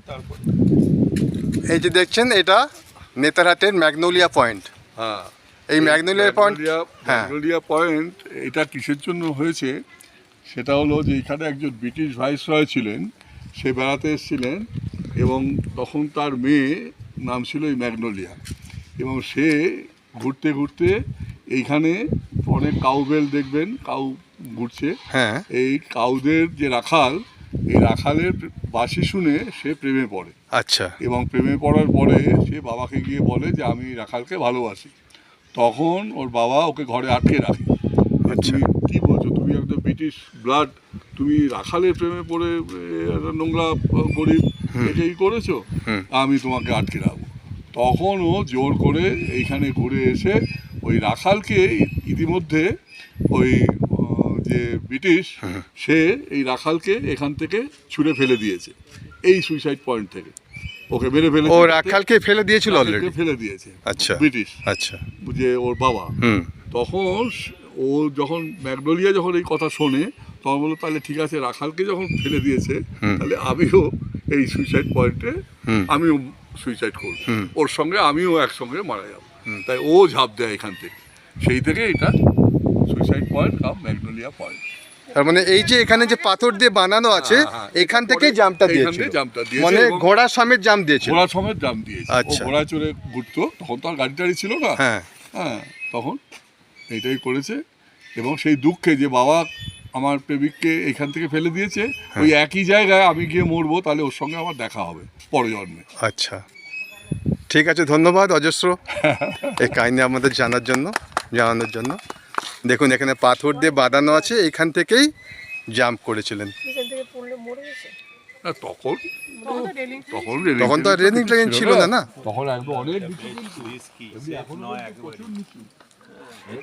তারপরে এই যে দেখছেন এটা নেতারহাটের ম্যাগনোলিয়া পয়েন্ট। হ্যাঁ, এই ম্যাগনোলিয়া পয়েন্ট, হ্যাঁ ম্যাগনোলিয়া পয়েন্ট এটা কিসের জন্য হয়েছে সেটা হলো যে এখানে একজন ব্রিটিশ ভাইসরয় ছিলেন, সে বেড়াতে এসেছিলেন এবং তখন তার মেয়ে নাম ছিল এই ম্যাগনোলিয়া, এবং সে ঘুরতে ঘুরতে এইখানে অনেক কাউবেল দেখবেন, কাউ ঘুরছে, হ্যাঁ এই কাউদের যে রাখাল, এই রাখালের বাঁশি শুনে সে প্রেমে পড়ে, আচ্ছা এবং প্রেমে পড়ার পরে সে বাবাকে গিয়ে বলে যে আমি রাখালকে ভালোবাসি। তখন ওর বাবা ওকে ঘরে আটকে রাখে। আচ্ছা। তুমি কি বলছো, তুমি একটা ব্রিটিশ ব্লাড, তুমি রাখালের প্রেমে পড়ে একটা নোংরা গরিব এটাই করেছো, আমি তোমাকে আটকে রাখবো। তখন ও জোর করে এইখানে ঘুরে এসে ওই রাখালকে ইতিমধ্যে ওই যে ব্রিটিশ সে এই রাখালকে এখান থেকে ছুঁড়ে ফেলে দিয়েছে, এই সুইসাইড পয়েন্ট থেকে ওকে মেরে ফেলে, ও রাখালকে ফেলে দিয়েছিল অলরেডি, ফেলে দিয়েছে আচ্ছা ব্রিটিশ, আচ্ছা যে ওর বাবা। তখন ও যখন ম্যাগনোলিয়া যখন এই কথা শোনে তখন বললো তাহলে ঠিক আছে, রাখালকে যখন ফেলে দিয়েছে তাহলে আমিও এই সুইসাইড পয়েন্টে আমিও সুইসাইড করব, ওর সঙ্গে আমিও একসঙ্গে মারা যাব। তাই ও ঝাঁপ দেয় এখান থেকে, সেই থেকে এটা সুইসাইড পয়েন্ট কাম ম্যাগনোলিয়া পয়েন্ট। তার মানে এই যে এখানে যে পাথর দিয়ে বানানো আছে এখান থেকেই জাম্পটা দিয়েছিল, মানে ঘোড়া সমেত জাম্প দিয়েছিল, ঘোড়া সমেত জাম্প দিয়েছে। আচ্ছা। ঘোড়া চড়ে ঘুরতো, তখন তো আর গাড়ি টাড়ি ছিল না, হ্যাঁ হ্যাঁ, তখন এইটাই করেছে। এবং সেই দুঃখে যে বাবা আমার প্রেমিককে এখান থেকে ফেলে দিয়েছে, ওই একই জায়গায় আমি গিয়ে মরবো, তাহলে ওর সঙ্গে আমার দেখা হবে পরে জন্মে। আচ্ছা, ঠিক আছে, ধন্যবাদ অজস্র এই কাহিনী আমাদের জানানোর জন্য। দেখুন এখানে পাথর দিয়ে বাঁধানো আছে, এখান থেকেই জাম্প করেছিলেন। না, তখন তখন তো রেলিং টেলিং ছিল না, না তখন একদম অনেক